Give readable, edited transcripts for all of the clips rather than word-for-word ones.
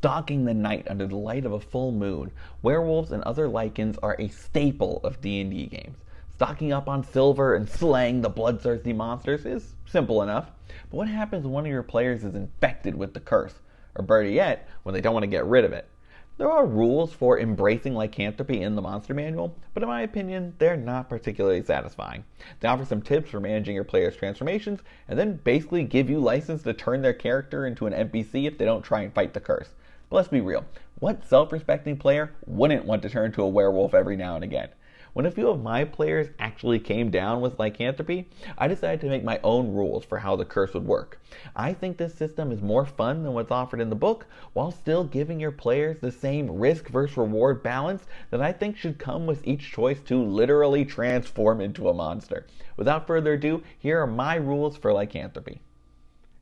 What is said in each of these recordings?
stalking the night under the light of a full moon. Werewolves and other lycans are a staple of D&D games. Stocking up on silver and slaying the bloodthirsty monsters is simple enough, but what happens when one of your players is infected with the curse? Or better yet, when they don't want to get rid of it? There are rules for embracing lycanthropy in the monster manual, but in my opinion, they're not particularly satisfying. They offer some tips for managing your player's transformations, and then basically give you license to turn their character into an NPC if they don't try and fight the curse. But let's be real, what self-respecting player wouldn't want to turn into a werewolf every now and again? When a few of my players actually came down with lycanthropy, I decided to make my own rules for how the curse would work. I think this system is more fun than what's offered in the book, while still giving your players the same risk versus reward balance that I think should come with each choice to literally transform into a monster. Without further ado, here are my rules for lycanthropy.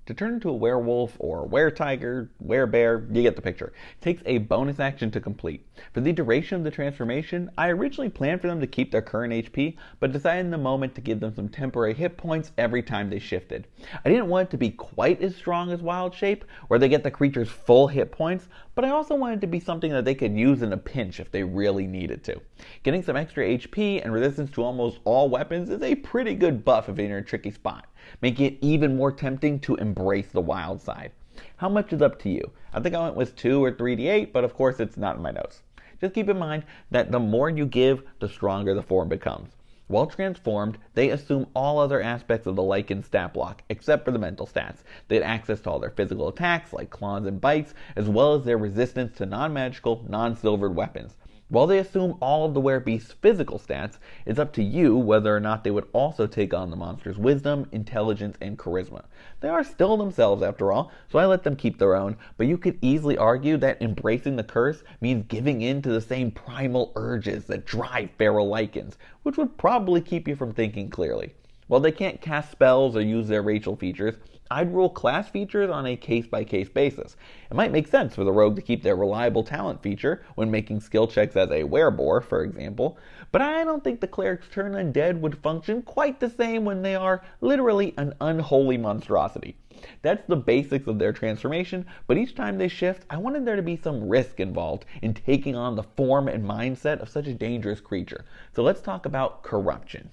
To turn into a werewolf or were-tiger, were-bear, you get the picture, takes a bonus action to complete. For the duration of the transformation, I originally planned for them to keep their current HP, but decided in the moment to give them some temporary hit points every time they shifted. I didn't want it to be quite as strong as Wild Shape, where they get the creature's full hit points, but I also wanted it to be something that they could use in a pinch if they really needed to. Getting some extra HP and resistance to almost all weapons is a pretty good buff if you're in a tricky spot, making it even more tempting to embrace the wild side. How much is up to you? I think I went with 2 or 3d8, but of course it's not in my notes. Just keep in mind that the more you give, the stronger the form becomes. While transformed, they assume all other aspects of the Lycan stat block, except for the mental stats. They had access to all their physical attacks, like claws and bites, as well as their resistance to non-magical, non-silvered weapons. While they assume all of the werebeast's physical stats, it's up to you whether or not they would also take on the monster's wisdom, intelligence, and charisma. They are still themselves after all, so I let them keep their own, but you could easily argue that embracing the curse means giving in to the same primal urges that drive feral Lycans, which would probably keep you from thinking clearly. While they can't cast spells or use their racial features, I'd rule class features on a case-by-case basis. It might make sense for the rogue to keep their reliable talent feature when making skill checks as a werebore, for example, but I don't think the cleric's turn undead would function quite the same when they are literally an unholy monstrosity. That's the basics of their transformation, but each time they shift, I wanted there to be some risk involved in taking on the form and mindset of such a dangerous creature. So let's talk about corruption.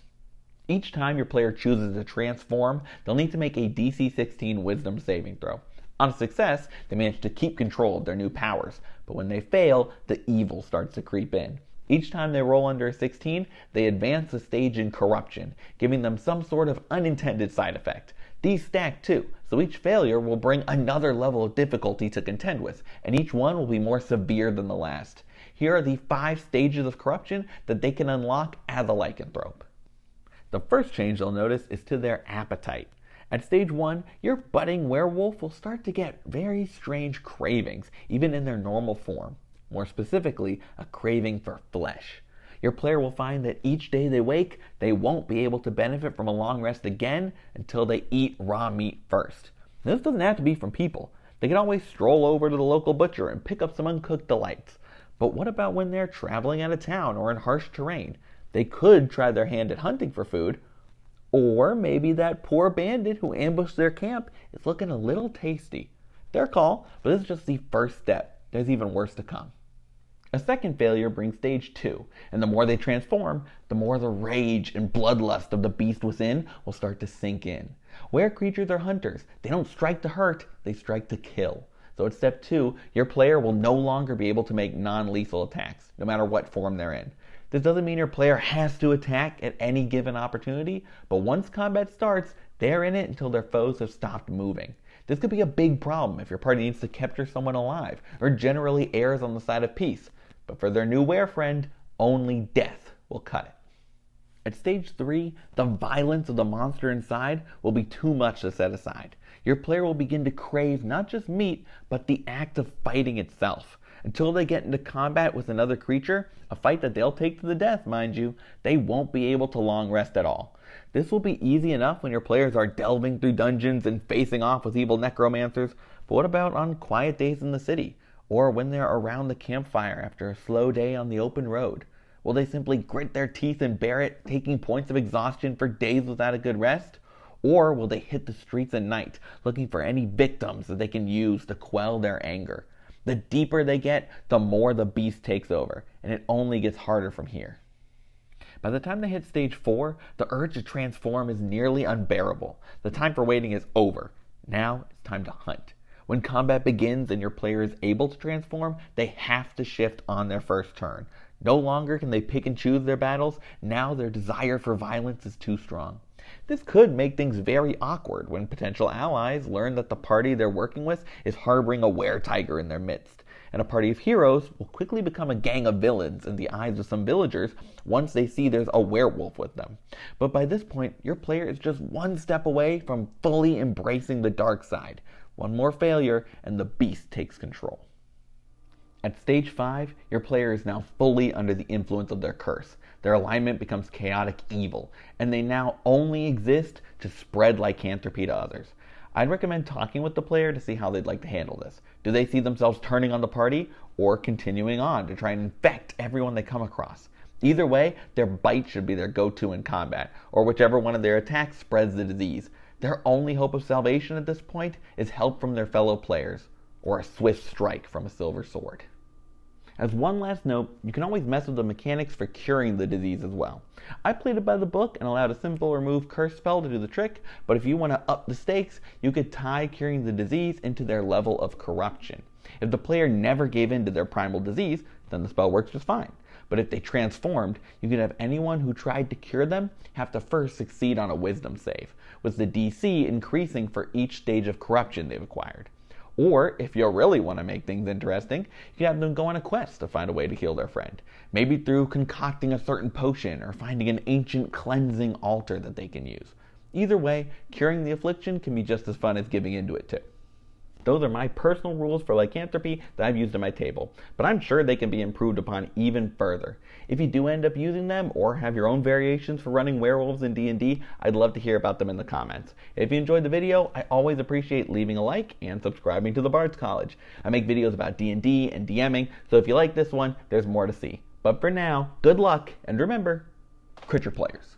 Each time your player chooses to transform, they'll need to make a DC 16 Wisdom saving throw. On success, they manage to keep control of their new powers, but when they fail, the evil starts to creep in. Each time they roll under a 16, they advance a stage in corruption, giving them some sort of unintended side effect. These stack too, so each failure will bring another level of difficulty to contend with, and each one will be more severe than the last. Here are the 5 stages of corruption that they can unlock as a lycanthrope. The first change they'll notice is to their appetite. At stage 1, your budding werewolf will start to get very strange cravings, even in their normal form. More specifically, a craving for flesh. Your player will find that each day they wake, they won't be able to benefit from a long rest again until they eat raw meat first. This doesn't have to be from people. They can always stroll over to the local butcher and pick up some uncooked delights. But what about when they're traveling out of town or in harsh terrain? They could try their hand at hunting for food, or maybe that poor bandit who ambushed their camp is looking a little tasty. Their call, but this is just the first step. There's even worse to come. A second failure brings stage 2, and the more they transform, the more the rage and bloodlust of the beast within will start to sink in. Were creatures are hunters. They don't strike to hurt, they strike to kill. So at step 2, your player will no longer be able to make non-lethal attacks, no matter what form they're in. This doesn't mean your player has to attack at any given opportunity, but once combat starts, they're in it until their foes have stopped moving. This could be a big problem if your party needs to capture someone alive, or generally errs on the side of peace. But for their new were-friend, only death will cut it. At stage 3, the violence of the monster inside will be too much to set aside. Your player will begin to crave not just meat, but the act of fighting itself. Until they get into combat with another creature, a fight that they'll take to the death, mind you, they won't be able to long rest at all. This will be easy enough when your players are delving through dungeons and facing off with evil necromancers, but what about on quiet days in the city? Or when they're around the campfire after a slow day on the open road? Will they simply grit their teeth and bear it, taking points of exhaustion for days without a good rest? Or will they hit the streets at night, looking for any victims that they can use to quell their anger? The deeper they get, the more the beast takes over, and it only gets harder from here. By the time they hit stage 4, the urge to transform is nearly unbearable. The time for waiting is over. Now it's time to hunt. When combat begins and your player is able to transform, they have to shift on their first turn. No longer can they pick and choose their battles. Now their desire for violence is too strong. This could make things very awkward when potential allies learn that the party they're working with is harboring a were-tiger in their midst. And a party of heroes will quickly become a gang of villains in the eyes of some villagers once they see there's a werewolf with them. But by this point, your player is just one step away from fully embracing the dark side. One more failure, and the beast takes control. At stage 5, your player is now fully under the influence of their curse. Their alignment becomes chaotic evil, and they now only exist to spread lycanthropy to others. I'd recommend talking with the player to see how they'd like to handle this. Do they see themselves turning on the party, or continuing on to try and infect everyone they come across? Either way, their bite should be their go-to in combat, or whichever one of their attacks spreads the disease. Their only hope of salvation at this point is help from their fellow players, or a swift strike from a silver sword. As one last note, you can always mess with the mechanics for curing the disease as well. I played it by the book and allowed a simple remove curse spell to do the trick, but if you want to up the stakes, you could tie curing the disease into their level of corruption. If the player never gave in to their primal disease, then the spell works just fine. But if they transformed, you could have anyone who tried to cure them have to first succeed on a wisdom save, with the DC increasing for each stage of corruption they've acquired. Or, if you really want to make things interesting, you can have them go on a quest to find a way to heal their friend. Maybe through concocting a certain potion or finding an ancient cleansing altar that they can use. Either way, curing the affliction can be just as fun as giving into it too. Those are my personal rules for lycanthropy that I've used at my table, but I'm sure they can be improved upon even further. If you do end up using them or have your own variations for running werewolves in D&D, I'd love to hear about them in the comments. If you enjoyed the video, I always appreciate leaving a like and subscribing to the Bard's College. I make videos about D&D and DMing, so if you like this one, there's more to see. But for now, good luck, and remember, crit your players.